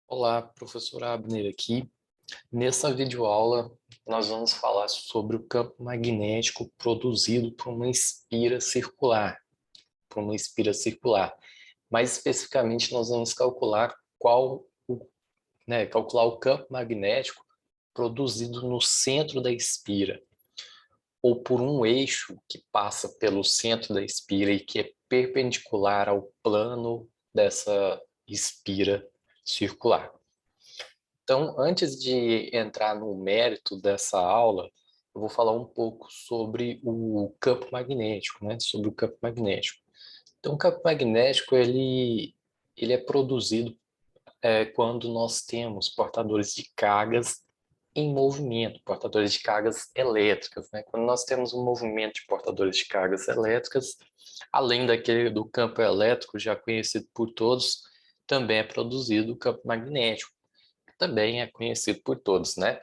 Olá, professor Abner aqui. Nessa videoaula, nós vamos falar sobre o campo magnético produzido por uma espira circular. Mais especificamente, nós vamos calcular o campo magnético produzido no centro da espira, ou por um eixo que passa pelo centro da espira e que é perpendicular ao plano dessa espira circular. Então, antes de entrar no mérito dessa aula, eu vou falar um pouco sobre o campo magnético, né? Sobre o campo magnético. Então, o campo magnético, ele é produzido quando nós temos portadores de cargas em movimento, portadores de cargas elétricas, né? Quando nós temos um movimento de portadores de cargas elétricas, além daquele do campo elétrico já conhecido por todos, também é produzido o campo magnético, também é conhecido por todos, né?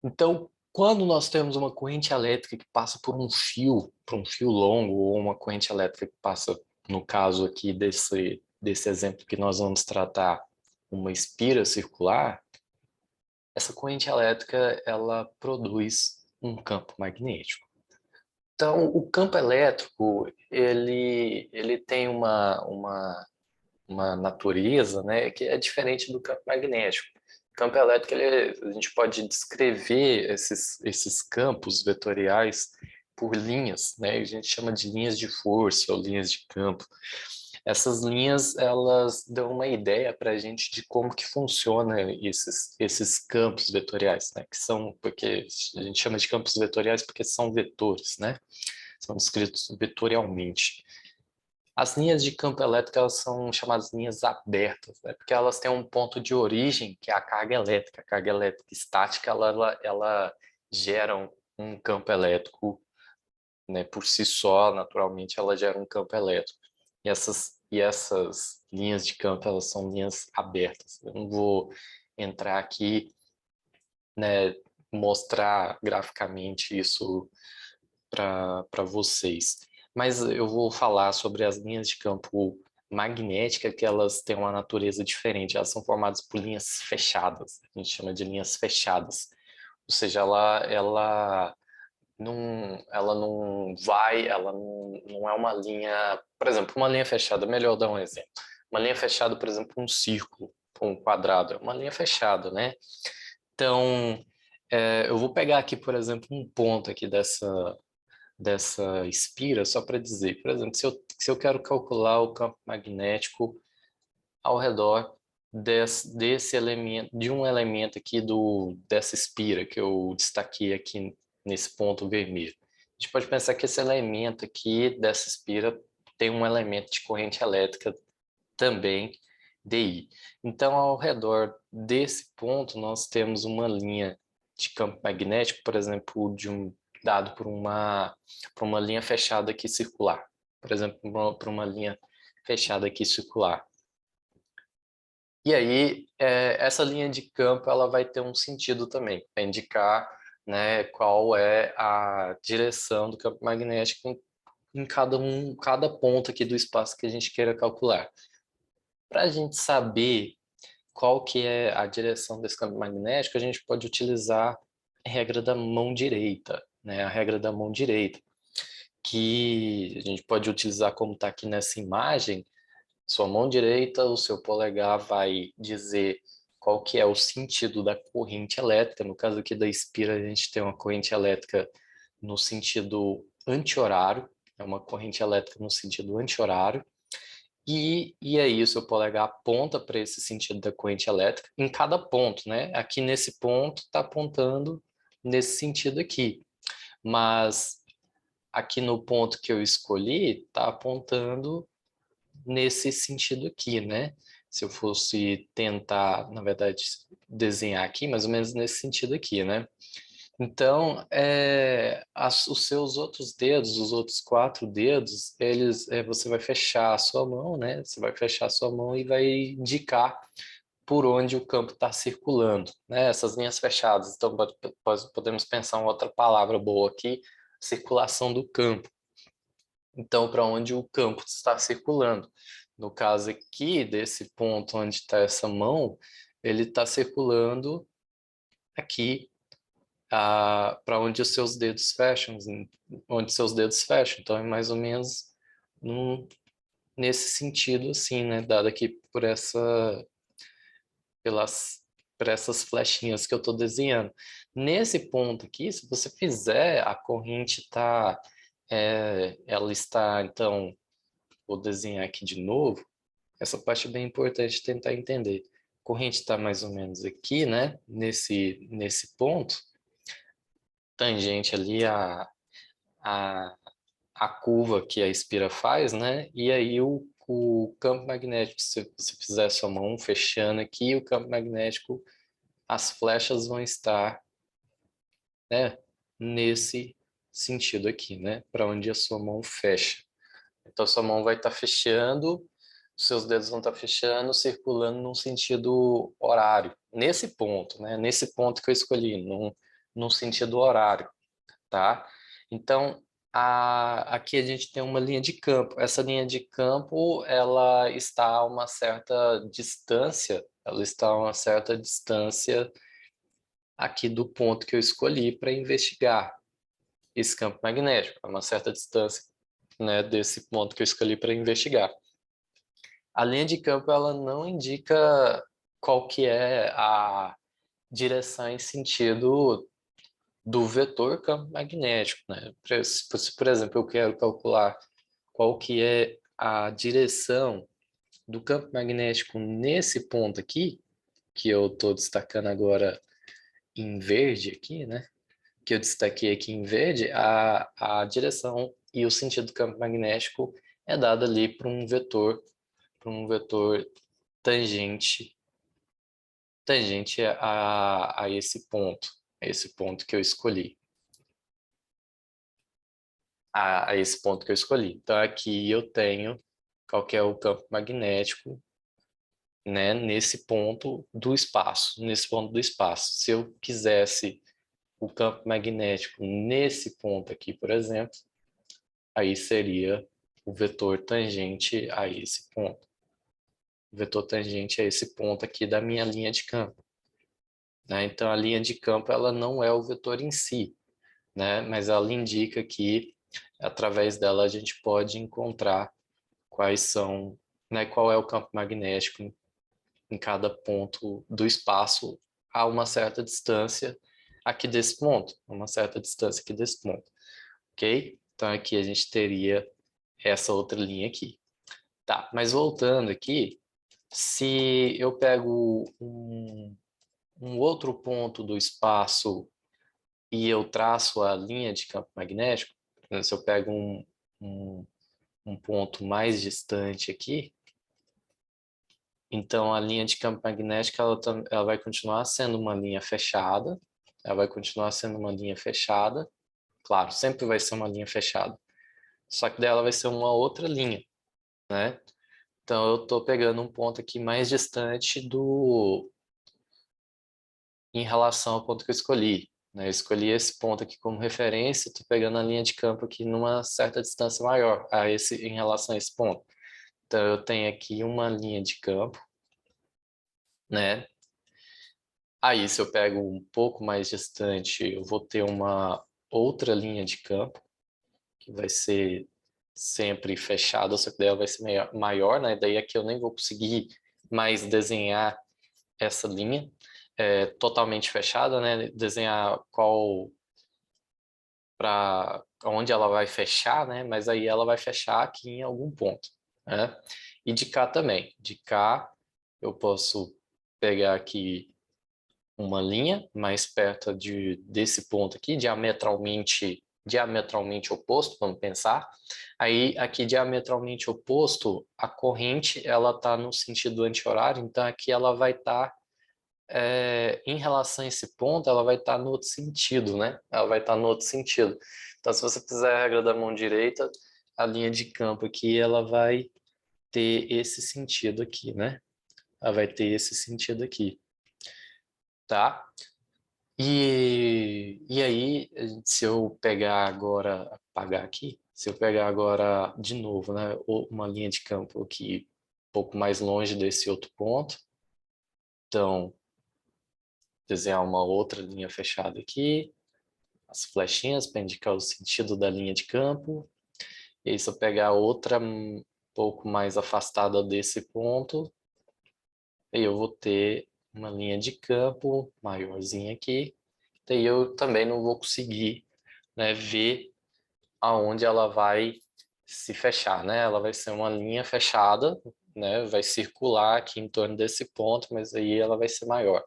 Então, quando nós temos uma corrente elétrica que passa por um fio longo, ou uma corrente elétrica que passa, no caso aqui desse exemplo que nós vamos tratar, uma espira circular, essa corrente elétrica, ela produz um campo magnético. Então, o campo elétrico, ele tem uma natureza, né, que é diferente do campo magnético. O campo elétrico, a gente pode descrever esses campos vetoriais por linhas, né? A gente chama de linhas de força ou linhas de campo. Essas linhas, elas dão uma ideia para a gente de como que funciona esses campos vetoriais, né? Que são, porque a gente chama de campos vetoriais porque são vetores, né? São descritos vetorialmente. As linhas de campo elétrico, elas são chamadas linhas abertas, né? Porque elas têm um ponto de origem, que é a carga elétrica. A carga elétrica estática, ela gera um campo elétrico, né? Por si só, naturalmente, ela gera um campo elétrico. E essas linhas de campo, elas são linhas abertas. Eu não vou entrar aqui, né, mostrar graficamente isso para vocês. Mas eu vou falar sobre as linhas de campo magnética, que elas têm uma natureza diferente. Elas são formadas por linhas fechadas. A gente chama de linhas fechadas. Ou seja, ela não é uma linha, por exemplo, uma linha fechada, melhor dar um exemplo. Uma linha fechada, por exemplo, um círculo, um quadrado, é uma linha fechada, né? Então, eu vou pegar aqui, por exemplo, um ponto aqui dessa espira, só para dizer, por exemplo, se eu quero calcular o campo magnético ao redor desse elemento, de um elemento aqui dessa espira que eu destaquei aqui nesse ponto vermelho. A gente pode pensar que esse elemento aqui dessa espira tem um elemento de corrente elétrica também, DI. Então, ao redor desse ponto, nós temos uma linha de campo magnético, por exemplo, dado por uma linha fechada aqui circular. Por exemplo, por uma linha fechada aqui circular. E aí, essa linha de campo, ela vai ter um sentido também, para indicar, né, qual é a direção do campo magnético em cada ponto aqui do espaço que a gente queira calcular. Para a gente saber qual que é a direção desse campo magnético, a gente pode utilizar a regra da mão direita, né? A regra da mão direita, que a gente pode utilizar como está aqui nessa imagem. Sua mão direita, o seu polegar vai dizer qual que é o sentido da corrente elétrica. No caso aqui da espira, a gente tem uma corrente elétrica no sentido anti-horário, é uma corrente elétrica no sentido anti-horário. E aí o seu polegar aponta para esse sentido da corrente elétrica em cada ponto, né? Aqui nesse ponto está apontando nesse sentido aqui, mas aqui no ponto que eu escolhi está apontando nesse sentido aqui, né? Se eu fosse tentar, na verdade, desenhar aqui, mais ou menos nesse sentido aqui, né? Então, os seus outros dedos, os outros 4 dedos, você vai fechar a sua mão, né? Você vai fechar a sua mão e vai indicar por onde o campo está circulando, né? Essas linhas fechadas. Então, podemos pensar em outra palavra boa aqui, circulação do campo. Então, para onde o campo está circulando. No caso aqui, desse ponto onde está essa mão, ele está circulando aqui para onde os seus dedos fecham, onde seus dedos fecham. Então, é mais ou menos nesse sentido, assim, né? Dado aqui pelas, por essas flechinhas que eu estou desenhando. Nesse ponto aqui, se você fizer, a corrente ela está, então, vou desenhar aqui de novo. Essa parte é bem importante de tentar entender. A corrente está mais ou menos aqui, né? Nesse ponto, tangente ali a, a curva que a espira faz, né? E aí o campo magnético, se você fizer sua mão fechando aqui, o campo magnético, as flechas vão estar, né, nesse sentido aqui, né? Para onde a sua mão fecha. Então, sua mão vai estar fechando, seus dedos vão estar fechando, circulando num sentido horário. Nesse ponto, né? Nesse ponto que eu escolhi, num sentido horário, tá? Então, aqui a gente tem uma linha de campo. Essa linha de campo, ela está a uma certa distância, aqui do ponto que eu escolhi para investigar esse campo magnético, a uma certa distância, né, desse ponto que eu escolhi para investigar. A linha de campo, ela não indica qual que é a direção em sentido do vetor campo magnético, né? Se, por exemplo, eu quero calcular qual que é a direção do campo magnético nesse ponto aqui, que eu estou destacando agora em verde aqui, né? Que eu destaquei aqui em verde, a direção e o sentido do campo magnético é dado ali por um vetor tangente, tangente a esse ponto que eu escolhi. A esse ponto que eu escolhi. Então, aqui eu tenho qual que é o campo magnético, né, nesse ponto do espaço, Se eu quisesse o campo magnético nesse ponto aqui, por exemplo, aí seria o vetor tangente a esse ponto. O vetor tangente a esse ponto aqui da minha linha de campo, né? Então, a linha de campo, ela não é o vetor em si, né? Mas ela indica que, através dela, a gente pode encontrar qual é o campo magnético em cada ponto do espaço a uma certa distância aqui desse ponto, uma certa distância aqui desse ponto, ok? Então, aqui a gente teria essa outra linha aqui. Tá, mas voltando aqui, se eu pego um outro ponto do espaço e eu traço a linha de campo magnético, se eu pego um, um ponto mais distante aqui, então a linha de campo magnético ela vai continuar sendo uma linha fechada, claro, sempre vai ser uma linha fechada, só que dela vai ser uma outra linha, né? Então eu estou pegando um ponto aqui mais distante em relação ao ponto que eu escolhi, né? Eu escolhi esse ponto aqui como referência, estou pegando a linha de campo aqui numa certa distância maior em relação a esse ponto. Então eu tenho aqui uma linha de campo, né? Aí, se eu pego um pouco mais distante, eu vou ter uma outra linha de campo, que vai ser sempre fechada, só que daí ela vai ser maior, né? Daí aqui eu nem vou conseguir mais desenhar essa linha totalmente fechada, né? Desenhar para onde ela vai fechar, né? Mas aí ela vai fechar aqui em algum ponto, né? E de cá também. De cá eu posso pegar aqui uma linha mais perto desse ponto aqui, diametralmente oposto, vamos pensar. Aí, aqui, diametralmente oposto, a corrente, ela está no sentido anti-horário, então aqui ela vai estar, em relação a esse ponto, ela vai estar no outro sentido, né? Ela vai estar no outro sentido. Então, se você fizer a regra da mão direita, a linha de campo aqui, ela vai ter esse sentido aqui, né? Ela vai ter esse sentido aqui, tá? E aí, se eu pegar agora, apagar aqui, se eu pegar agora de novo, né, uma linha de campo aqui pouco mais longe desse outro ponto. Então, desenhar uma outra linha fechada aqui, as flechinhas para indicar o sentido da linha de campo. E aí, se eu pegar outra um pouco mais afastada desse ponto, aí eu vou ter uma linha de campo maiorzinha aqui. Daí eu também não vou conseguir, né, ver aonde ela vai se fechar, né? Ela vai ser uma linha fechada, né? Vai circular aqui em torno desse ponto, mas aí ela vai ser maior.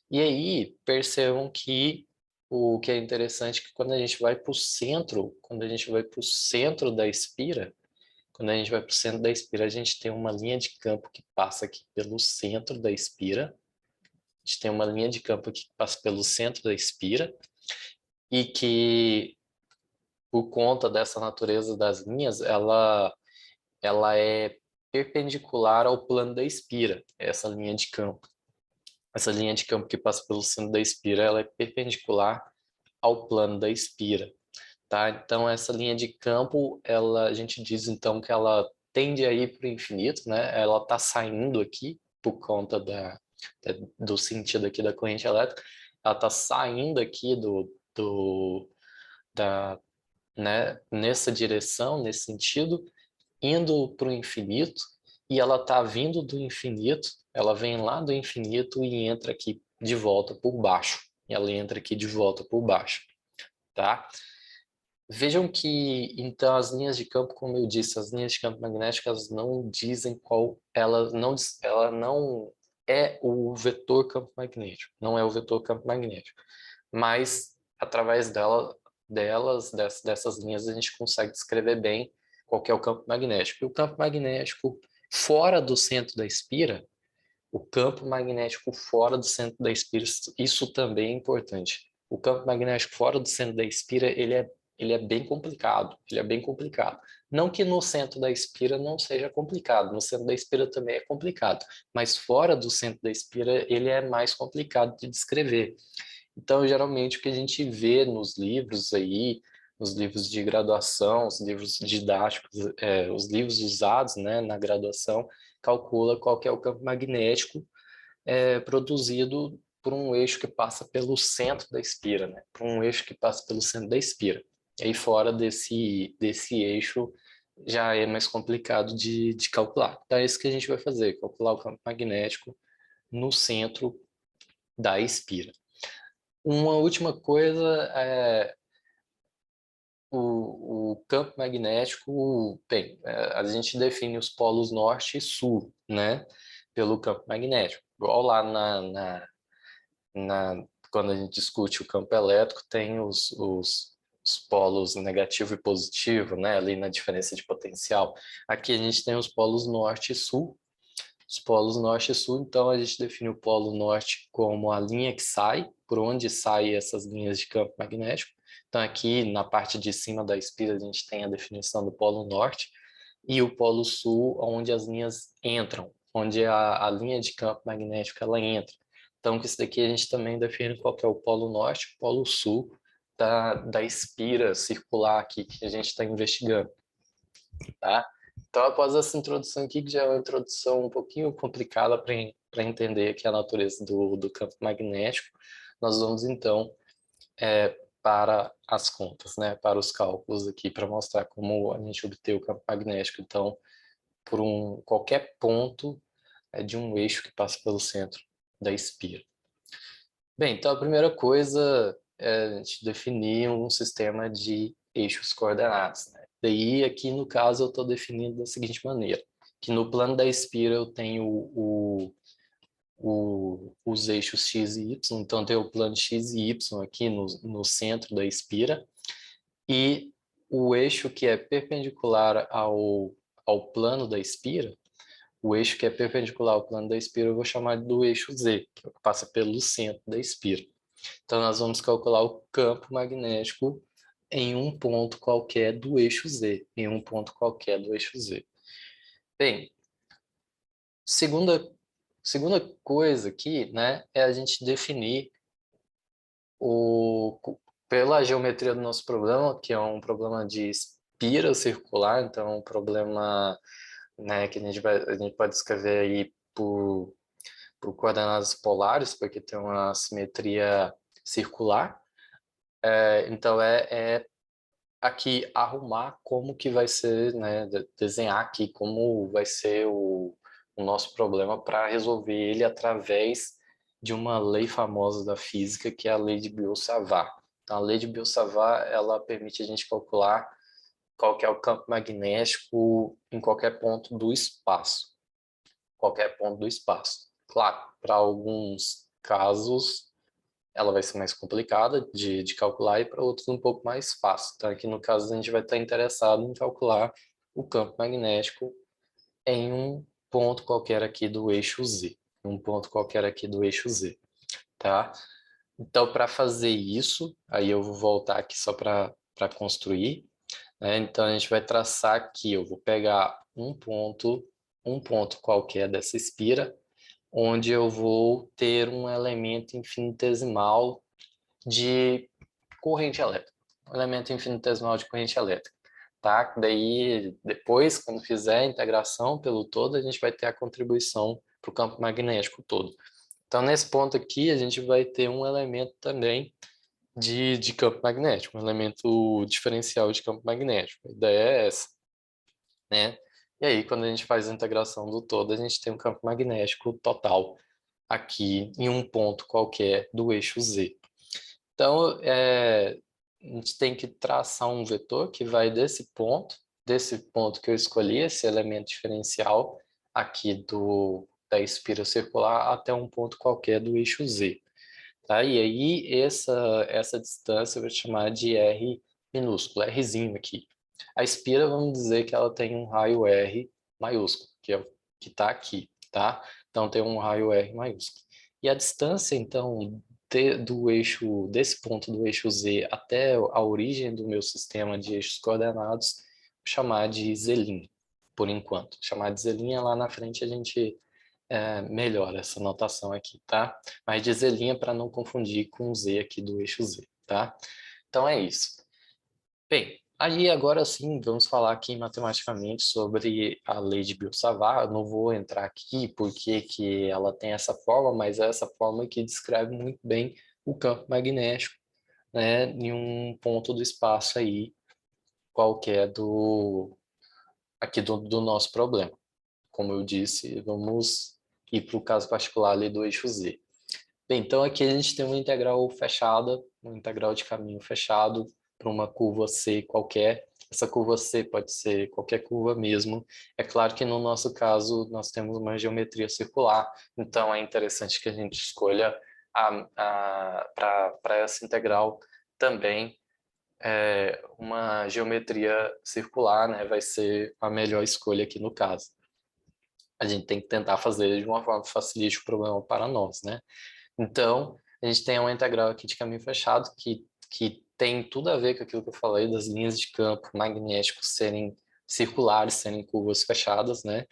E aí, percebam que o que é interessante é que quando a gente vai para o centro, quando a gente vai para o centro da espira, quando a gente vai para o centro da espira, a gente tem uma linha de campo que passa aqui pelo centro da espira. A gente tem uma linha de campo aqui que passa pelo centro da espira e que, por conta dessa natureza das linhas, ela é perpendicular ao plano da espira, essa linha de campo. Essa linha de campo que passa pelo centro da espira, ela é perpendicular ao plano da espira, tá? Então, essa linha de campo, a gente diz então que ela tende a ir para o infinito, né? Ela está saindo aqui por conta do sentido aqui da corrente elétrica, ela está saindo aqui da, né, nessa direção, nesse sentido, indo para o infinito, e ela está vindo do infinito, ela vem lá do infinito e entra aqui de volta por baixo. E ela entra aqui de volta por baixo, tá? Vejam que, então, as linhas de campo, como eu disse, as linhas de campo magnéticas não dizem ela não é o vetor campo magnético, não é o vetor campo magnético, mas através dessas linhas a gente consegue descrever bem qual que é o campo magnético. E o campo magnético fora do centro da espira, o campo magnético fora do centro da espira, isso também é importante. O campo magnético fora do centro da espira, ele é bem complicado, ele é bem complicado. Não que no centro da espira não seja complicado, no centro da espira também é complicado, mas fora do centro da espira ele é mais complicado de descrever. Então, geralmente, o que a gente vê nos livros aí, nos livros de graduação, os livros didáticos, os livros usados, né, na graduação, calcula qual que é o campo magnético produzido por um eixo que passa pelo centro da espira, né, por um eixo que passa pelo centro da espira. E aí, fora desse eixo, já é mais complicado de calcular. Então, é isso que a gente vai fazer, calcular o campo magnético no centro da espira. Uma última coisa é o campo magnético. Bem, a gente define os polos norte e sul, né, pelo campo magnético. Igual lá quando a gente discute o campo elétrico, tem os polos negativo e positivo, né, ali na diferença de potencial. Aqui a gente tem os polos norte e sul. Os polos norte e sul, então a gente define o polo norte como a linha que sai, por onde saem essas linhas de campo magnético. Então aqui na parte de cima da espira a gente tem a definição do polo norte e o polo sul, onde as linhas entram, onde a linha de campo magnético ela entra. Então com isso daqui a gente também define qual que é o polo norte, o polo sul da espira circular aqui que a gente está investigando, tá? Então, após essa introdução aqui, que já é uma introdução um pouquinho complicada para entender aqui a natureza do campo magnético, nós vamos então para as contas, né? Para os cálculos aqui, para mostrar como a gente obtém o campo magnético. Então, por qualquer ponto de um eixo que passa pelo centro da espira. Bem, então a primeira coisa é a gente definir um sistema de eixos coordenados, né? Daí, aqui no caso, eu estou definindo da seguinte maneira, que no plano da espira eu tenho os eixos x e y, então eu tenho o plano x e y aqui no centro da espira, e o eixo que é perpendicular ao plano da espira, o eixo que é perpendicular ao plano da espira, eu vou chamar do eixo z, que passa pelo centro da espira. Então, nós vamos calcular o campo magnético em um ponto qualquer do eixo Z, em um ponto qualquer do eixo Z. Bem, segunda coisa aqui, né, é a gente definir pela geometria do nosso problema, que é um problema de espira circular, então é um problema né, que a gente pode escrever aí por coordenadas polares, porque tem uma simetria circular. Então, é aqui arrumar como que vai ser, né, desenhar aqui como vai ser o nosso problema para resolver ele através de uma lei famosa da física, que é a lei de Biot-Savart. Então, a lei de Biot-Savart, ela permite a gente calcular qual que é o campo magnético em qualquer ponto do espaço. Qualquer ponto do espaço. Claro, para alguns casos ela vai ser mais complicada de calcular e para outros um pouco mais fácil. Então aqui no caso a gente vai estar interessado em calcular o campo magnético em um ponto qualquer aqui do eixo Z. Um ponto qualquer aqui do eixo Z, tá? Então para fazer isso, aí eu vou voltar aqui só para construir, né? Então a gente vai traçar aqui, eu vou pegar um ponto qualquer dessa espira, onde eu vou ter um elemento infinitesimal de corrente elétrica. Um elemento infinitesimal de corrente elétrica. Tá? Daí, depois, quando fizer a integração pelo todo, a gente vai ter a contribuição para o campo magnético todo. Então, nesse ponto aqui, a gente vai ter um elemento também de campo magnético, um elemento diferencial de campo magnético. A ideia é essa, né? E aí, quando a gente faz a integração do todo, a gente tem um campo magnético total aqui em um ponto qualquer do eixo Z. Então, a gente tem que traçar um vetor que vai desse ponto que eu escolhi, esse elemento diferencial aqui da espira circular até um ponto qualquer do eixo Z. Tá? E aí, essa distância eu vou chamar de R minúsculo, Rzinho aqui. A espira, vamos dizer que ela tem um raio R maiúsculo, que é o que está aqui, tá? Então, tem um raio R maiúsculo. E a distância, então, desse ponto do eixo Z até a origem do meu sistema de eixos coordenados, vou chamar de Z'lim, por enquanto. Chamar de Z'lim, lá na frente a gente melhora essa notação aqui, tá? Mas de Z'lim para não confundir com o Z aqui do eixo Z, tá? Então é isso. Bem, aí agora sim, vamos falar aqui matematicamente sobre a lei de Biot-Savart. Eu não vou entrar aqui porque que ela tem essa forma, mas é essa forma que descreve muito bem o campo magnético, né, em um ponto do espaço aí, qualquer aqui do nosso problema. Como eu disse, vamos ir para o caso particular ali do eixo Z. Bem, então aqui a gente tem uma integral fechada, uma integral de caminho fechado para uma curva C qualquer. Essa curva C pode ser qualquer curva mesmo. É claro que no nosso caso nós temos uma geometria circular, então é interessante que a gente escolha para essa integral também uma geometria circular, né? Vai ser a melhor escolha aqui no caso. A gente tem que tentar fazer de uma forma que facilite o problema para nós, né? Então, a gente tem uma integral aqui de caminho fechado que tem tudo a ver com aquilo que eu falei das linhas de campo magnéticos serem circulares, serem curvas fechadas, né?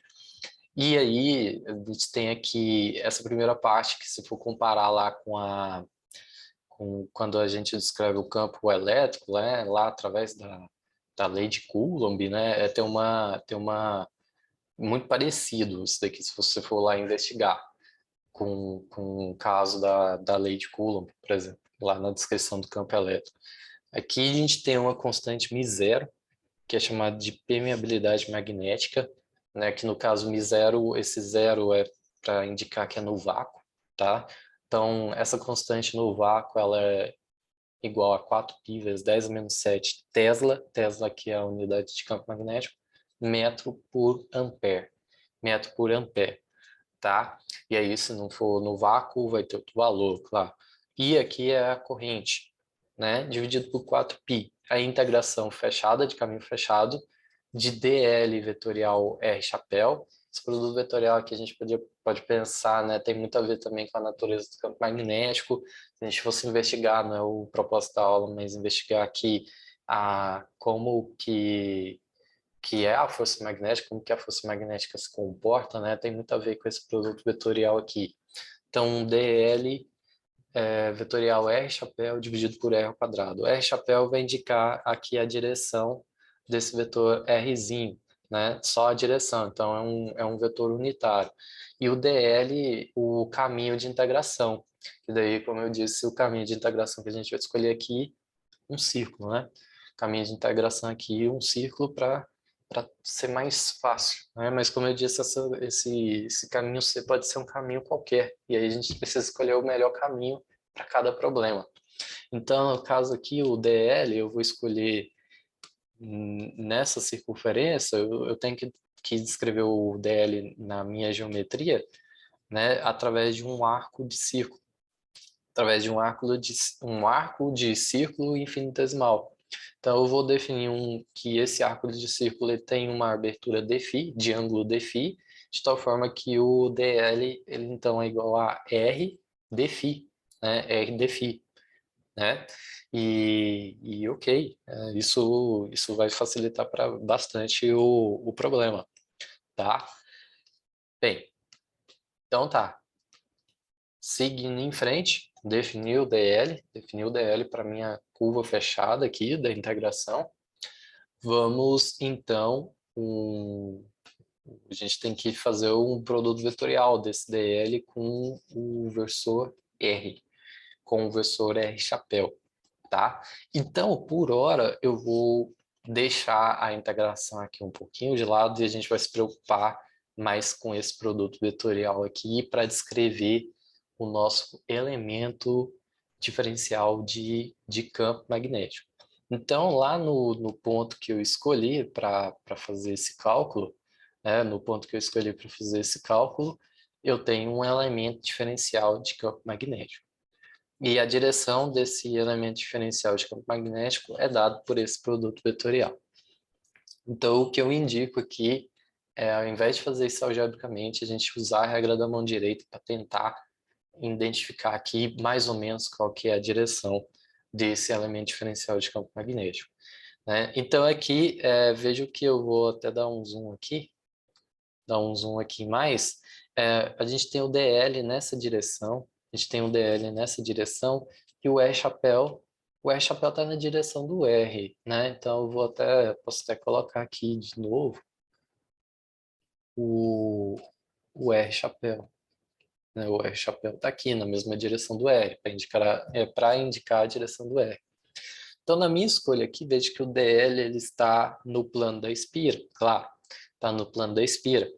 E aí, a gente tem aqui essa primeira parte que se for comparar lá com quando a gente descreve o campo elétrico, né? Lá através da lei de Coulomb, né? Tem uma muito parecido isso daqui, se você for lá investigar com o caso da lei de Coulomb, por exemplo, lá na descrição do campo elétrico. Aqui a gente tem uma constante μ0, que é chamada de permeabilidade magnética, né, que no caso μ0, esse zero é para indicar que é no vácuo, tá? Então, essa constante no vácuo, ela é igual a 4π vezes 10 a menos 7 Tesla, Tesla que é a unidade de campo magnético, metro por ampere, metro por ampere, tá? E aí, se não for no vácuo, vai ter outro valor, claro. E aqui é a corrente, né? Dividido por 4π. A integração fechada, de caminho fechado, de dl vetorial R chapéu. Esse produto vetorial aqui a gente pode pensar, né? Tem muito a ver também com a natureza do campo magnético. Se a gente fosse investigar, não é o propósito da aula, mas investigar aqui como que é a força magnética, como que a força magnética se comporta, né? Tem muito a ver com esse produto vetorial aqui. Então, dl vetorial R chapéu dividido por R ao quadrado. R chapéu vai indicar aqui a direção desse vetor Rzinho. né? Só a direção, então é um vetor unitário. E o DL, o caminho de integração, que daí, como eu disse, o caminho de integração que a gente vai escolher aqui, um círculo, né? Caminho de integração aqui, um círculo para ser mais fácil, né? Mas como eu disse, esse caminho C pode ser um caminho qualquer, e aí a gente precisa escolher o melhor caminho para cada problema. Então, no caso aqui, o DL, eu vou escolher nessa circunferência, eu tenho que descrever o DL na minha geometria, né, através de um arco de círculo, através de um arco de círculo infinitesimal. Então, eu vou definir que esse arco de círculo ele tem uma abertura dφ, de ângulo dφ, de tal forma que o DL ele, então é igual a R dφ, né, R dφ, né? E ok, isso vai facilitar bastante o problema, tá? Bem, então tá. Seguindo em frente, defini o DL para minha curva fechada aqui da integração. Vamos, então, a gente tem que fazer um produto vetorial desse DL com o versor R, com o versor R chapéu, tá? Então, por hora, eu vou deixar a integração aqui um pouquinho de lado e a gente vai se preocupar mais com esse produto vetorial aqui para descrever o nosso elemento diferencial de campo magnético. Então, lá no ponto que eu escolhi para fazer esse cálculo, né, no ponto que eu escolhi para fazer esse cálculo, eu tenho um elemento diferencial de campo magnético. E a direção desse elemento diferencial de campo magnético é dado por esse produto vetorial. Então, o que eu indico aqui é, ao invés de fazer isso algebricamente, a gente usar a regra da mão direita para tentar identificar aqui mais ou menos qual que é a direção desse elemento diferencial de campo magnético, né? Então, aqui, vejo que eu vou até dar um zoom mais. A gente tem o DL nessa direção, e o R chapéu está na direção do R, né? Então eu posso até colocar aqui de novo o, o R chapéu, né? O R chapéu está aqui na mesma direção do R, para indicar a direção do R. Então na minha escolha aqui, vejo que o DL ele está no plano da espira, claro, está no plano da espira.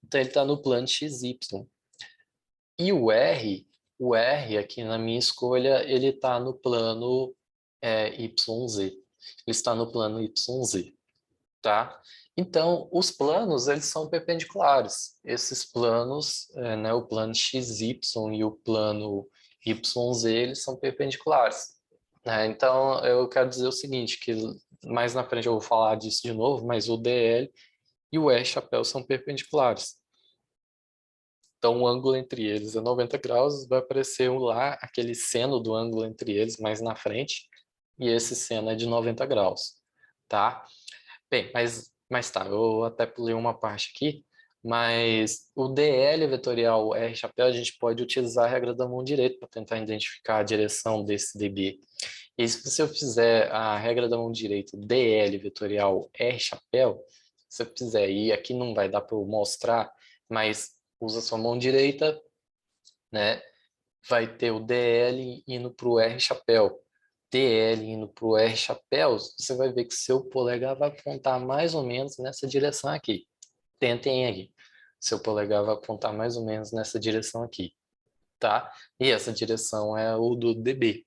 Então ele está no plano XY. E o R aqui na minha escolha, ele está no plano YZ. Ele está no plano YZ, tá? Então, os planos, eles são perpendiculares. Esses planos, né, o plano XY e o plano YZ, eles são perpendiculares, né? Então, eu quero dizer o seguinte, que mais na frente eu vou falar disso de novo, mas o DL e o R chapéu são perpendiculares. Então, o ângulo entre eles é 90 graus, vai aparecer lá aquele seno do ângulo entre eles mais na frente, e esse seno é de 90 graus, tá? Bem, mas tá, eu até pulei uma parte aqui, mas o DL vetorial R chapéu, a gente pode utilizar a regra da mão direita para tentar identificar a direção desse DB. E se eu fizer a regra da mão direita DL vetorial R chapéu, se eu fizer, e aqui não vai dar para eu mostrar, mas usa sua mão direita, né? Vai ter o DL indo para o R chapéu. DL indo para o R chapéu, você vai ver que seu polegar vai apontar mais ou menos nessa direção aqui. Tentem aqui. Seu polegar vai apontar mais ou menos nessa direção aqui, tá? E essa direção é o do DB.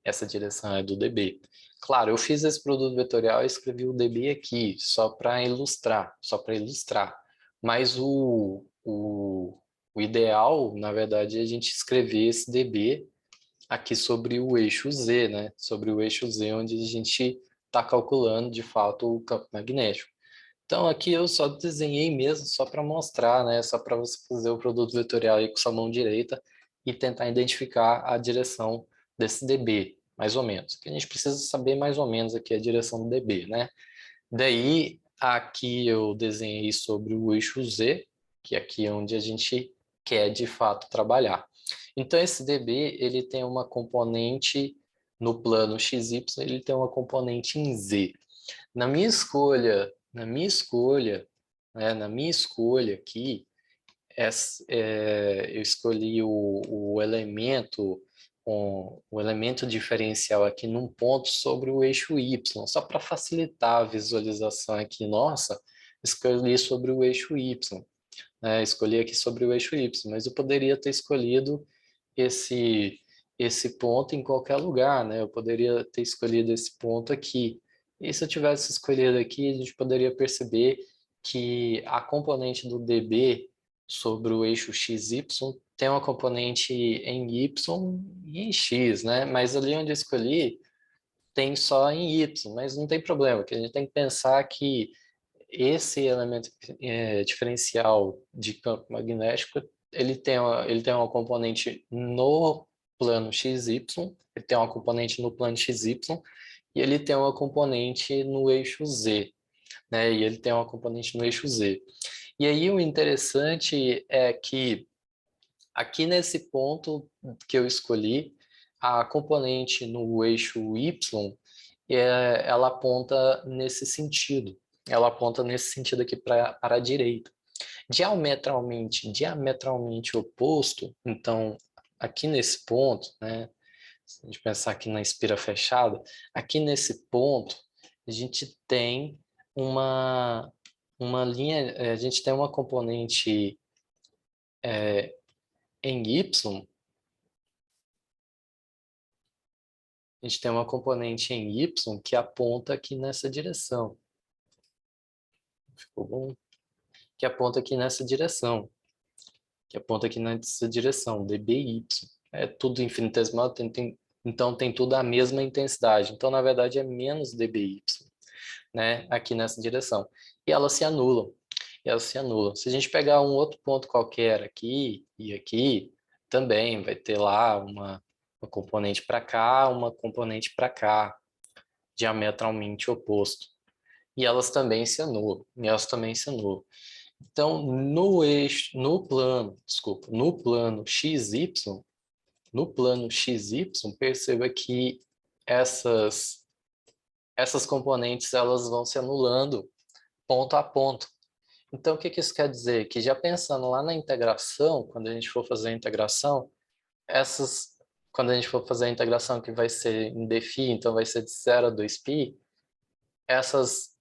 Essa direção é do DB. Claro, eu fiz esse produto vetorial e escrevi o DB aqui, só para ilustrar, Mas o ideal, na verdade, é a gente escrever esse DB aqui sobre o eixo Z, né? Sobre o eixo Z, onde a gente está calculando, de fato, o campo magnético. Então, aqui eu só desenhei mesmo, só para mostrar, né? Só para você fazer o produto vetorial aí com sua mão direita e tentar identificar a direção desse DB, mais ou menos. Que a gente precisa saber mais ou menos aqui a direção do DB, né? Daí, aqui eu desenhei sobre o eixo Z, que aqui é onde a gente quer, de fato, trabalhar. Então, esse DB, ele tem uma componente no plano XY, ele tem uma componente em Z. Na minha escolha na minha escolha, né, na minha escolha aqui, eu escolhi o elemento, o elemento diferencial aqui num ponto sobre o eixo Y, só para facilitar a visualização aqui. Nossa, escolhi sobre o eixo Y, né? Escolhi aqui sobre o eixo Y, mas eu poderia ter escolhido esse, esse ponto em qualquer lugar, né? Eu poderia ter escolhido esse ponto aqui. E se eu tivesse escolhido aqui, a gente poderia perceber que a componente do dB sobre o eixo XY tem uma componente em Y e em X, né? Mas ali onde eu escolhi tem só em Y, mas não tem problema, que a gente tem que pensar que esse elemento diferencial de campo magnético, ele tem uma componente no plano XY, ele tem uma componente no plano XY e ele tem uma componente no eixo Z, né? E ele tem uma componente no eixo Z. E aí o interessante é que aqui nesse ponto que eu escolhi, a componente no eixo Y, ela aponta nesse sentido. Ela aponta nesse sentido aqui para a direita. Diametralmente oposto, então, aqui nesse ponto, né, se a gente pensar aqui na espira fechada, aqui nesse ponto, a gente tem uma linha, a gente tem uma componente em Y, a gente tem uma componente em Y que aponta aqui nessa direção. Ficou bom? Que aponta aqui nessa direção. Que aponta aqui nessa direção, dBY. É tudo infinitesimal, então tem tudo a mesma intensidade. Então, na verdade, é menos dBY, né? Aqui nessa direção. E elas se anulam. E elas se anulam. Se a gente pegar um outro ponto qualquer aqui e aqui, também vai ter lá uma componente para cá, uma componente para cá, diametralmente oposto. E elas também se anulam. E elas também se anulam. Então, no plano XY, perceba que essas componentes elas vão se anulando ponto a ponto. Então, o que isso quer dizer? Que já pensando lá na integração, quando a gente for fazer a integração, quando a gente for fazer a integração que vai ser em dφ, então vai ser de 0 a 2π, essas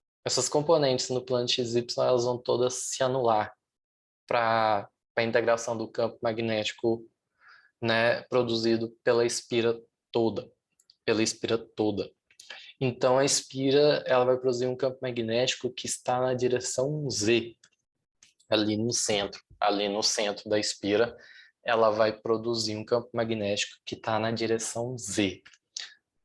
componentes no plano XY elas vão todas se anular para a integração do campo magnético, né, produzido pela espira toda, Então a espira ela vai produzir um campo magnético que está na direção Z, ali no centro da espira, ela vai produzir um campo magnético que está na direção Z,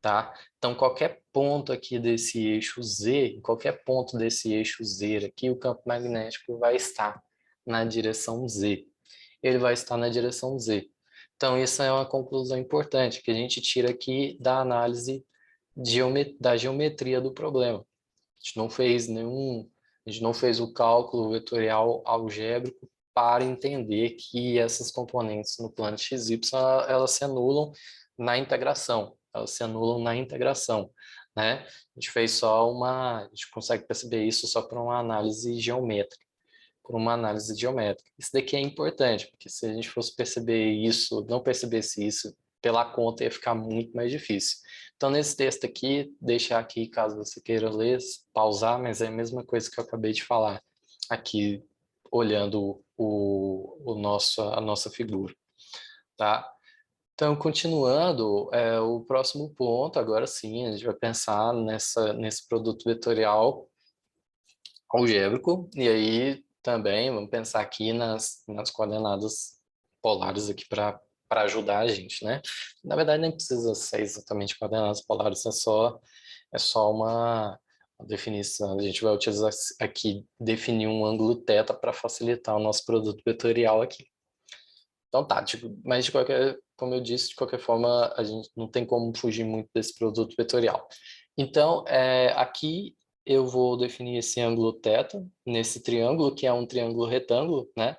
tá? Então, qualquer ponto aqui desse eixo Z, em qualquer ponto desse eixo Z aqui, o campo magnético vai estar na direção Z. Ele vai estar na direção Z. Então, isso é uma conclusão importante que a gente tira aqui da análise da geometria do problema. A gente não fez o cálculo vetorial algébrico para entender que essas componentes no plano XY, elas se anulam na integração. Né? A gente fez a gente consegue perceber isso só por uma análise geométrica. Isso daqui é importante, porque se a gente fosse não percebesse isso pela conta, ia ficar muito mais difícil. Então, nesse texto aqui, deixar aqui, caso você queira ler, pausar, mas é a mesma coisa que eu acabei de falar aqui, olhando a nossa figura, tá? Então, continuando, o próximo ponto, agora sim, a gente vai pensar nesse produto vetorial algébrico, e aí também vamos pensar aqui nas coordenadas polares aqui para ajudar a gente, né? Na verdade, nem precisa ser exatamente coordenadas polares, é só uma definição. A gente vai utilizar aqui, definir um ângulo θ para facilitar o nosso produto vetorial aqui. Então tá, mas como eu disse, de qualquer forma, a gente não tem como fugir muito desse produto vetorial. Então, aqui eu vou definir esse ângulo θ nesse triângulo, que é um triângulo retângulo, né?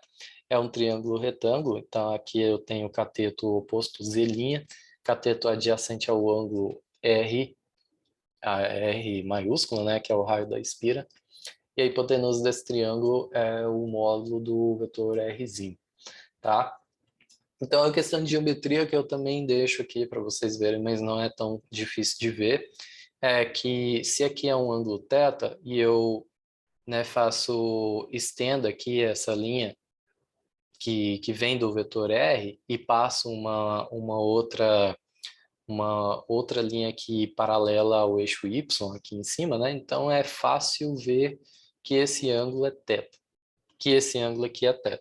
É um triângulo retângulo, então aqui eu tenho o cateto oposto Z', cateto adjacente ao ângulo R, a R maiúsculo, né? Que é o raio da espira. e a hipotenusa desse triângulo é o módulo do vetor Rzinho, tá? Então, a questão de geometria que eu também deixo aqui para vocês verem, mas não é tão difícil de ver, é que se aqui é um ângulo θ e eu, né, estendo aqui essa linha que vem do vetor R e passo uma outra linha aqui paralela ao eixo Y aqui em cima, né? Então é fácil ver que esse ângulo é θ, que esse ângulo aqui é θ,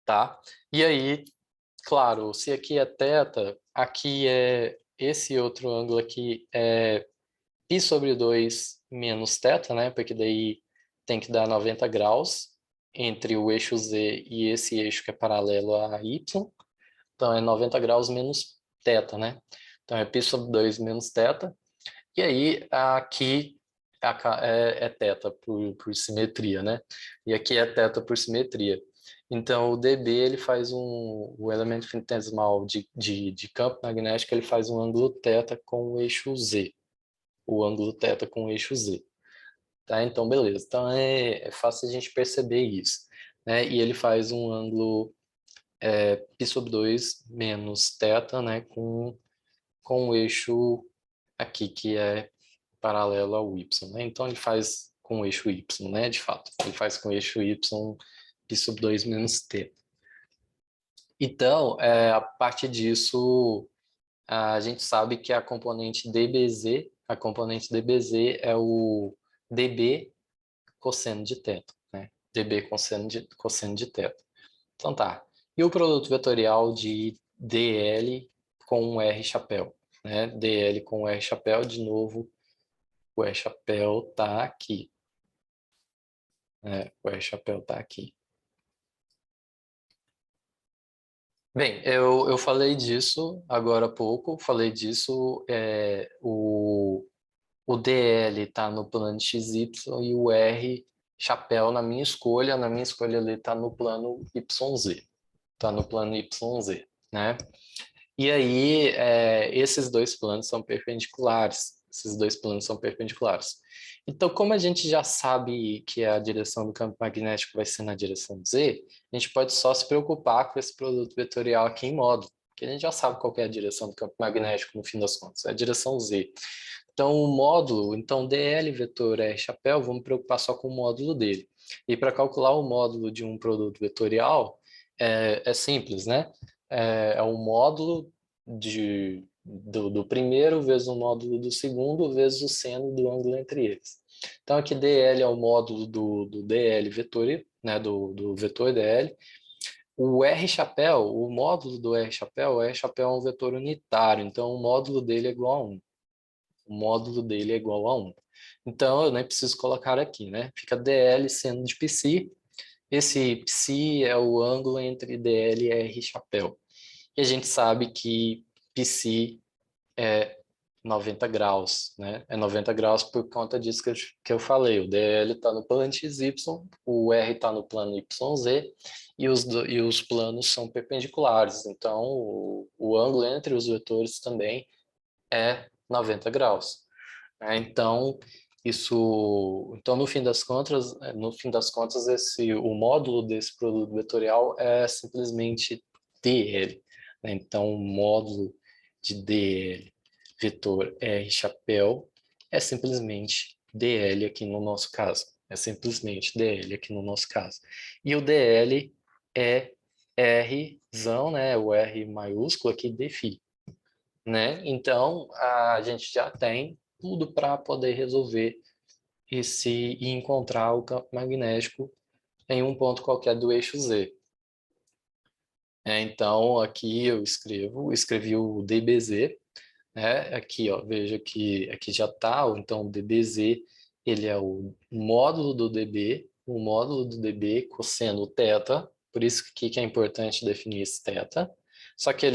tá? E aí, claro, se aqui é θ, aqui é esse outro ângulo aqui é π sobre 2 menos θ, né? Porque daí tem que dar 90 graus entre o eixo Z e esse eixo que é paralelo a Y. Então é 90 graus menos θ, né? Então é π sobre 2 menos θ. E aí aqui é θ por simetria, né? E aqui é θ por simetria. Então o dB ele faz o elemento infinitesimal de campo magnético, ele faz um ângulo θ com o eixo Z. O ângulo θ com o eixo Z. Tá? Então, beleza. Então, é fácil a gente perceber isso. Né? E ele faz um ângulo π sobre 2 menos θ, né? Com o eixo aqui, que é paralelo ao Y. Né? Então, ele faz com o eixo Y, né? De fato. Ele faz com o eixo Y π sobre 2 menos t. Então, a partir disso, a gente sabe que a componente DBZ é o dB cosseno de θ, né? dB cosseno de θ. Então tá. E o produto vetorial de DL com R chapéu, né? DL com R chapéu, de novo, o R chapéu tá aqui. O R chapéu tá aqui. Bem, eu falei disso agora há pouco, falei disso, o DL está no plano XY e o R chapéu na minha escolha ele está no plano YZ, está no plano YZ, né? E aí, esses dois planos são perpendiculares, Então, como a gente já sabe que a direção do campo magnético vai ser na direção Z, a gente pode só se preocupar com esse produto vetorial aqui em módulo, porque a gente já sabe qual é a direção do campo magnético no fim das contas, é a direção Z. Então, o módulo, DL vetor R chapéu, vamos preocupar só com o módulo dele. E para calcular o módulo de um produto vetorial, é simples, né? É o módulo do primeiro vezes o módulo do segundo vezes o seno do ângulo entre eles. Então, aqui DL é o módulo do DL vetor, né? Do vetor DL. O R chapéu, o módulo do R chapéu é um vetor unitário, então o módulo dele é igual a 1. O módulo dele é igual a 1. Então, eu nem preciso colocar aqui, né? Fica DL seno de π. Esse π é o ângulo entre DL e R chapéu. E a gente sabe que π é 90 graus, né? É 90 graus por conta disso que eu falei. O DL está no plano XY, o R está no plano YZ, e os planos são perpendiculares. Então, o ângulo entre os vetores também é 90 graus. Então, no fim das contas, o módulo desse produto vetorial é simplesmente DL. Né? Então, o módulo de DL vetor R chapéu é simplesmente DL aqui no nosso caso. É simplesmente DL aqui no nosso caso. E o DL é Rzão, né? O R maiúsculo aqui de φ. Né? Então, a gente já tem tudo para poder resolver e encontrar o campo magnético em um ponto qualquer do eixo Z. Então, aqui eu escrevi o DBZ, né? Aqui, ó, veja que aqui já está, então o DBZ, ele é o módulo do DB cosseno θ, por isso que é importante definir esse θ. Só que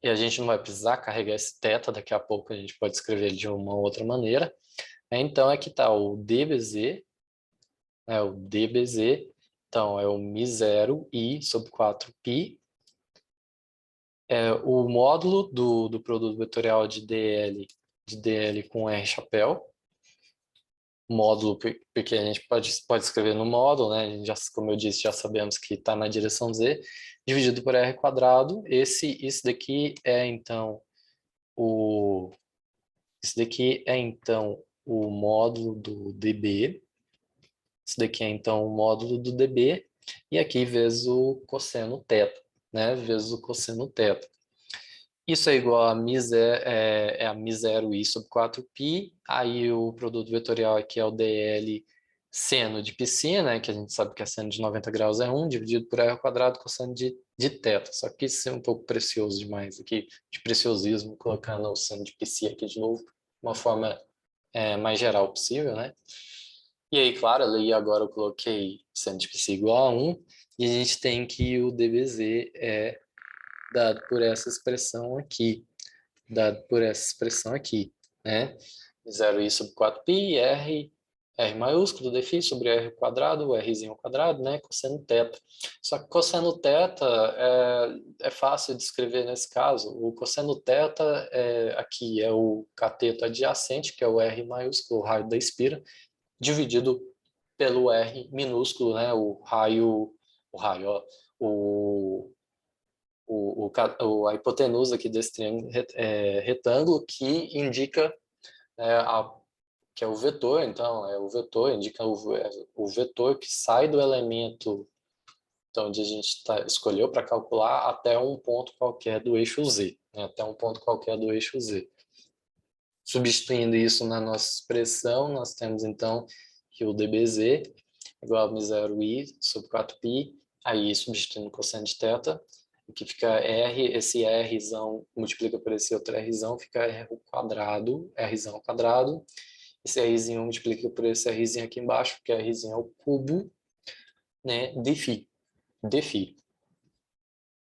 e a gente não vai precisar carregar esse θ, daqui a pouco a gente pode escrever ele de uma outra maneira. Então, aqui está o DBZ, então é o μ0 I sobre 4π. O módulo do produto vetorial de DL com R chapéu. módulo, porque a gente pode escrever no módulo, né? A gente já, como eu disse, já sabemos que está na direção z, dividido por r quadrado. Esse daqui é, então, esse daqui é, então, o módulo do dB. Esse daqui é, então, o módulo do dB. E aqui vezes o cosseno θ, né? Vezes o cosseno θ. Isso é igual a a μ0 i sobre 4π, aí o produto vetorial aqui é o dl seno de π, né, que a gente sabe que a seno de 90 graus é 1, dividido por r quadrado cosseno de θ. Só que isso é um pouco precioso demais aqui, de preciosismo, colocando o seno de π aqui de novo, de uma forma mais geral possível, né? E aí, claro, ali agora eu coloquei seno de π igual a 1, e a gente tem que o dBz é dado por essa expressão aqui, né? 0i sobre 4π, r maiúsculo, dφ sobre r quadrado, o rzinho ao quadrado, né? Cosseno θ. Só que cosseno θ é fácil de escrever nesse caso. O cosseno θ aqui é o cateto adjacente, que é o r maiúsculo, o raio da espira, dividido pelo r minúsculo, né? Ó, o a hipotenusa aqui desse triângulo retângulo, que indica que é o vetor. Então, é o vetor, indica o vetor que sai do elemento então, onde a gente escolheu para calcular até um ponto qualquer do eixo Z, né? Até um ponto qualquer do eixo Z. Substituindo isso na nossa expressão, nós temos então que o dBz é igual a μ0i sobre 4π, aí substituindo o cosseno de θ, que fica R, esse Rzão multiplica por esse outro Rzão, fica R quadrado, Rzão ao quadrado. Esse Rzinho multiplica por esse Rzinho aqui embaixo, que é Rzinho ao cubo, né, dφ.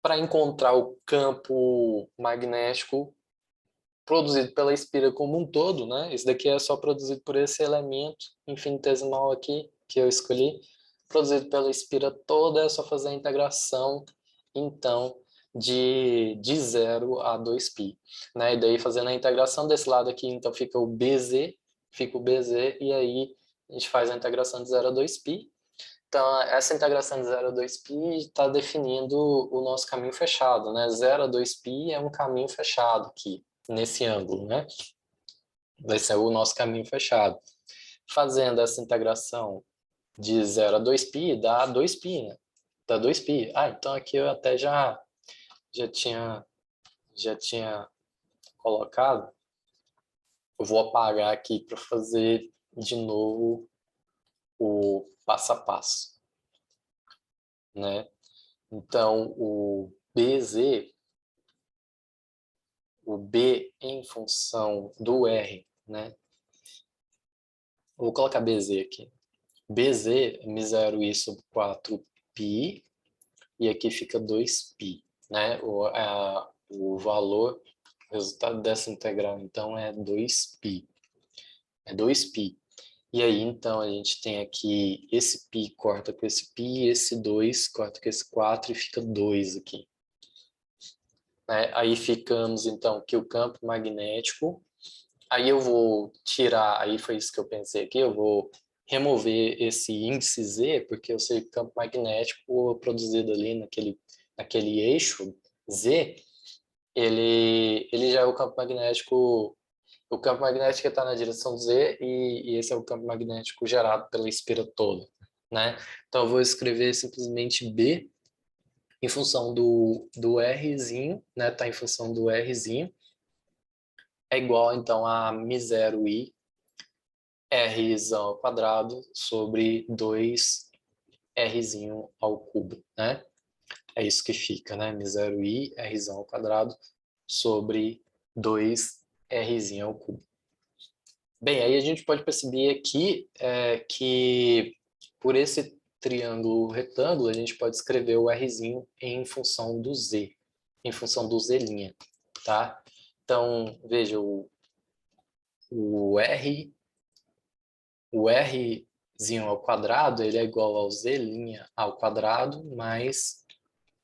Para encontrar o campo magnético produzido pela espira como um todo, né? Esse daqui é só produzido por esse elemento infinitesimal aqui, que eu escolhi. Produzido pela espira toda, é só fazer a integração, então, de 0 a 2π. Né? E daí, fazendo a integração desse lado aqui, então fica o BZ, e aí a gente faz a integração de 0 a 2π. Então, essa integração de 0 a 2π está definindo o nosso caminho fechado, né? 0 a 2π é um caminho fechado aqui, nesse ângulo, né? Vai ser o nosso caminho fechado. Fazendo essa integração de 0 a 2π, dá 2π, né? Dá 2π. Ah, então aqui eu até já tinha colocado. Eu vou apagar aqui para fazer de novo o passo a passo, né? Então, o BZ, o B em função do R, né? Vou colocar BZ aqui. BZ é μ0i sobre 4π, e aqui fica 2π, né? O valor, o resultado dessa integral, então, é 2π. É 2π. E aí, então, a gente tem aqui esse π corta com esse π, esse 2 corta com esse 4 e fica 2 aqui. Né? Aí ficamos, então, que o campo magnético, aí eu vou tirar, aí foi isso que eu pensei aqui, eu vou remover esse índice Z, porque eu sei que o campo magnético produzido ali naquele eixo Z, ele já é o campo magnético está na direção Z, e esse é o campo magnético gerado pela espira toda, né? Então eu vou escrever simplesmente B em função do Rzinho, né? Tá em função do Rzinho, é igual então a μ0i Rzão ao quadrado sobre 2Rzinho ao cubo, né? É isso que fica, né? μ0i Rzão ao quadrado sobre 2Rzinho ao cubo. Bem, aí a gente pode perceber aqui que por esse triângulo retângulo a gente pode escrever o Rzinho em função do Z, em função do Z', tá? Então, veja, o Rzinho ao quadrado, ele é igual ao Z' ao quadrado mais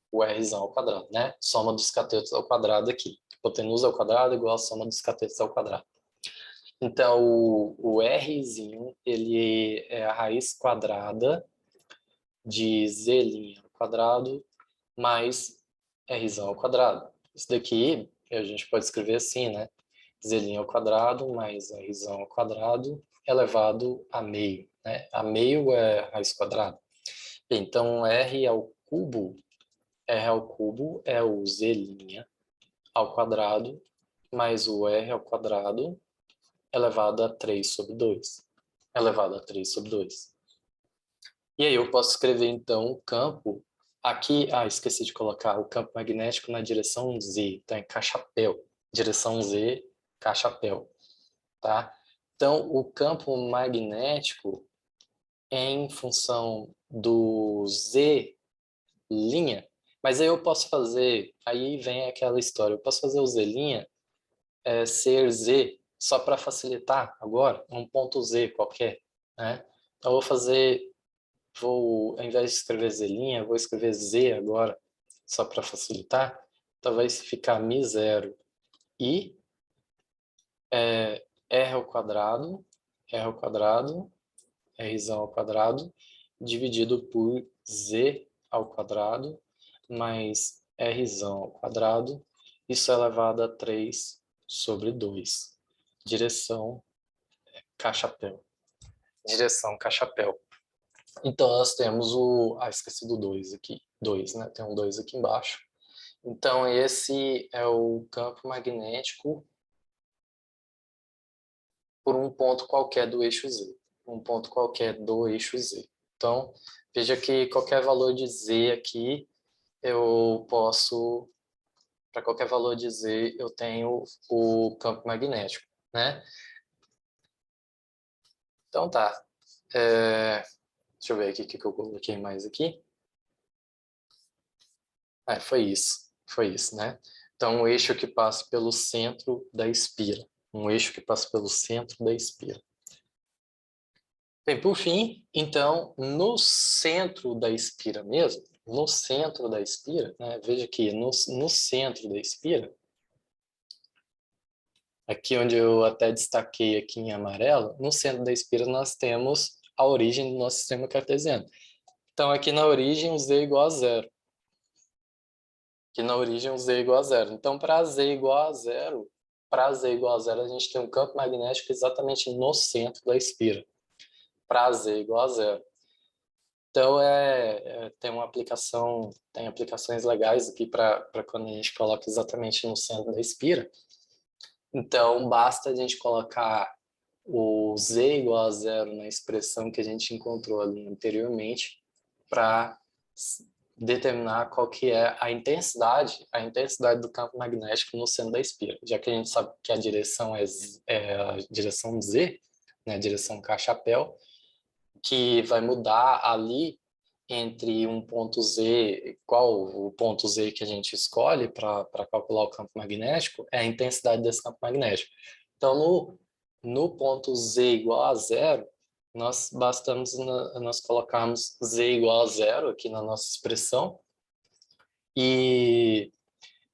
o Rzão ao quadrado, né? Soma dos catetos ao quadrado aqui. Hipotenusa ao quadrado igual a soma dos catetos ao quadrado. Então, o Rzinho, ele é a raiz quadrada de Z' ao quadrado mais Rzão ao quadrado. Isso daqui a gente pode escrever assim, né? Z' ao quadrado mais Rzão ao quadrado elevado a meio, né? A meio é raiz quadrada. Então, R ao cubo é o Z' ao quadrado mais o R ao quadrado elevado a 3 sobre 2. Elevado a 3 sobre 2. E aí eu posso escrever, então, o campo aqui. Esqueci de colocar o campo magnético na direção Z. Então, é cachapéu. Direção Z, cachapéu. Tá? Então, o campo magnético em função do Z', mas aí eu posso fazer, aí vem aquela história, eu posso fazer o Z' ser Z só para facilitar agora, um ponto Z qualquer, né? Então, eu vou fazer, ao invés de escrever Z', vou escrever Z agora, só para facilitar. Então, vai ficar μ0 e R ao quadrado, Rzão ao quadrado, dividido por Z ao quadrado, mais Rzão ao quadrado, isso é elevado a 3 sobre 2. Direção cachapéu. Direção cachapéu. Então, nós temos esqueci do 2 aqui. 2, né? Tem um 2 aqui embaixo. Então, esse é o campo magnético por um ponto qualquer do eixo Z. Um ponto qualquer do eixo Z. Então, veja que qualquer valor de Z aqui, eu posso, para qualquer valor de Z, eu tenho o campo magnético, né? Então, tá. Deixa eu ver aqui o que eu coloquei mais aqui. Foi isso, né? Então, um eixo que passa pelo centro da espira. Um eixo que passa pelo centro da espira. Bem, por fim, então, no centro da espira mesmo, no centro da espira, né? Veja aqui, no centro da espira, aqui onde eu até destaquei aqui em amarelo, no centro da espira nós temos a origem do nosso sistema cartesiano. Então, aqui na origem, o Z é igual a zero. Aqui na origem, o Z é igual a zero. Então, para Z igual a zero, a gente tem um campo magnético exatamente no centro da espira. Para Z igual a zero. Então, tem aplicações legais aqui para quando a gente coloca exatamente no centro da espira. Então, basta a gente colocar o Z igual a zero na expressão que a gente encontrou ali anteriormente para determinar qual que é a intensidade do campo magnético no centro da espira. Já que a gente sabe que a direção é a direção Z, né, a direção K-chapéu, que vai mudar ali entre um ponto Z, qual o ponto Z que a gente escolhe para calcular o campo magnético, é a intensidade desse campo magnético. Então, no ponto Z igual a zero, nós colocarmos Z igual a zero aqui na nossa expressão, e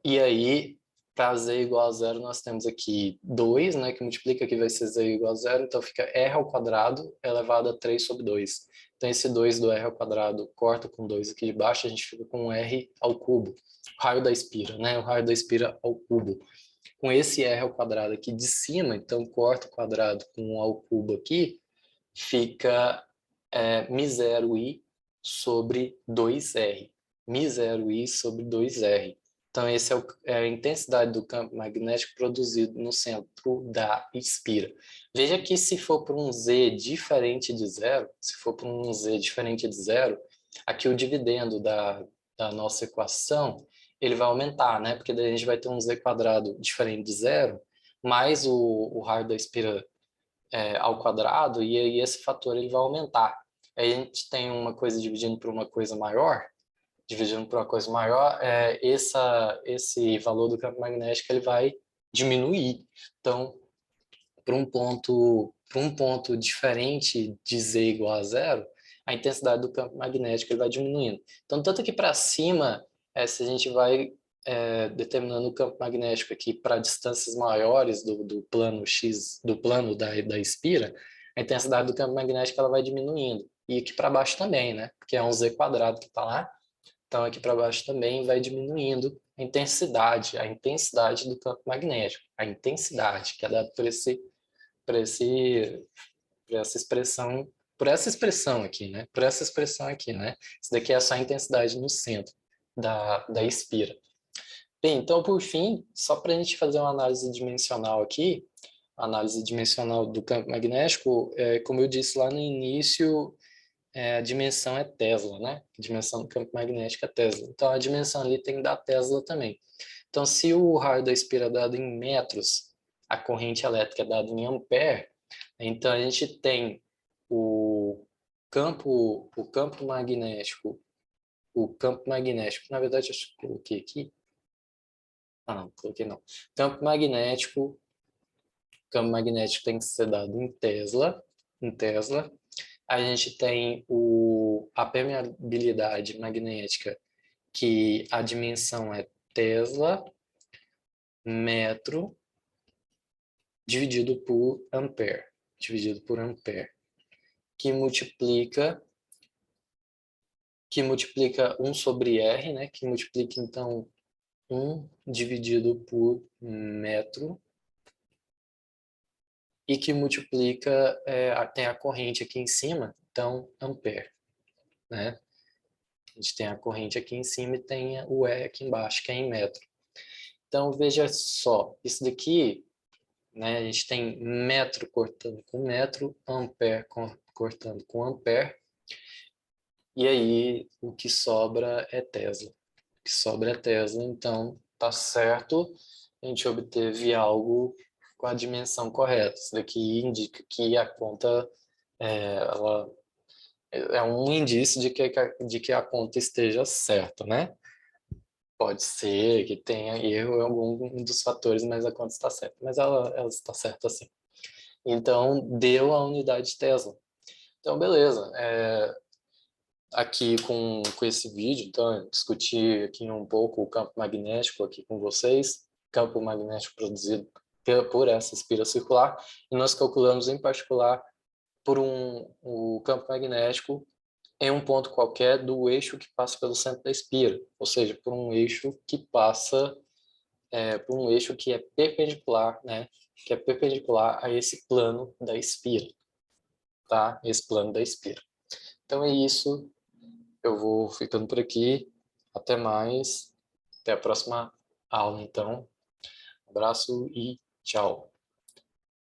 aí, para Z igual a zero, nós temos aqui 2, né, que multiplica, aqui vai ser Z igual a zero, então fica R ao quadrado elevado a 3 sobre 2. Então, esse 2 do R ao quadrado corta com 2 aqui de baixo, a gente fica com R ao cubo. O raio da espira, né? O raio da espira ao cubo. Com esse R ao quadrado aqui de cima, então corta o quadrado com 1 ao cubo aqui, fica μ0i sobre 2R. μ0i sobre 2R. Então, essa é a intensidade do campo magnético produzido no centro da espira. Veja que se for para um Z diferente de zero, aqui o dividendo da nossa equação, ele vai aumentar, né? Porque daí a gente vai ter um Z quadrado diferente de zero, mais o raio da espira ao quadrado, e aí esse fator ele vai aumentar. Aí a gente tem uma coisa dividindo por uma coisa maior, esse valor do campo magnético ele vai diminuir. Então, para um ponto diferente de Z igual a zero, a intensidade do campo magnético ele vai diminuindo. Então, tanto aqui para cima, se a gente vai determinando o campo magnético aqui para distâncias maiores do plano X, do plano da espira, a intensidade do campo magnético ela vai diminuindo. E aqui para baixo também, né? Porque é um Z quadrado que está lá. Então aqui para baixo também vai diminuindo a intensidade do campo magnético. A intensidade que é dada por essa expressão aqui, né? Por essa expressão aqui, né? Isso daqui é só a intensidade no centro da espira. Bem, então, por fim, só para a gente fazer uma análise dimensional aqui, análise dimensional do campo magnético, como eu disse lá no início, a dimensão é Tesla, né? A dimensão do campo magnético é Tesla. Então, a dimensão ali tem que dar Tesla também. Então, se o raio da espira é dado em metros, a corrente elétrica é dada em ampere, então a gente tem o campo magnético, na verdade, acho que eu coloquei aqui. Ah, não, coloquei não. Campo magnético tem que ser dado em Tesla. A gente tem a permeabilidade magnética, que a dimensão é Tesla, metro, dividido por ampere, que multiplica 1 sobre R, né? Que multiplica, então, 1 dividido por metro, e que multiplica, tem a corrente aqui em cima, então, ampere, né? A gente tem a corrente aqui em cima e tem o E aqui embaixo, que é em metro. Então, veja só, isso daqui, né, a gente tem metro cortando com metro, ampere cortando com ampere, e aí o que sobra é Tesla. O que sobra é Tesla, então tá certo, a gente obteve algo com a dimensão correta. Isso daqui indica que a conta ela é um indício de que a conta esteja certa, né? Pode ser que tenha erro em algum dos fatores, mas a conta está certa. Mas ela está certa assim. Então, deu a unidade Tesla. Então, beleza. Aqui com esse vídeo, então, eu discuti aqui um pouco o campo magnético aqui com vocês, campo magnético produzido por essa espira circular, e nós calculamos em particular por o campo magnético em um ponto qualquer do eixo que passa pelo centro da espira, ou seja, por um eixo que passa, por um eixo que é perpendicular, né? Que é perpendicular a esse plano da espira, tá? Esse plano da espira. Então é isso. Eu vou ficando por aqui. Até mais. Até a próxima aula, então. Um abraço e tchau.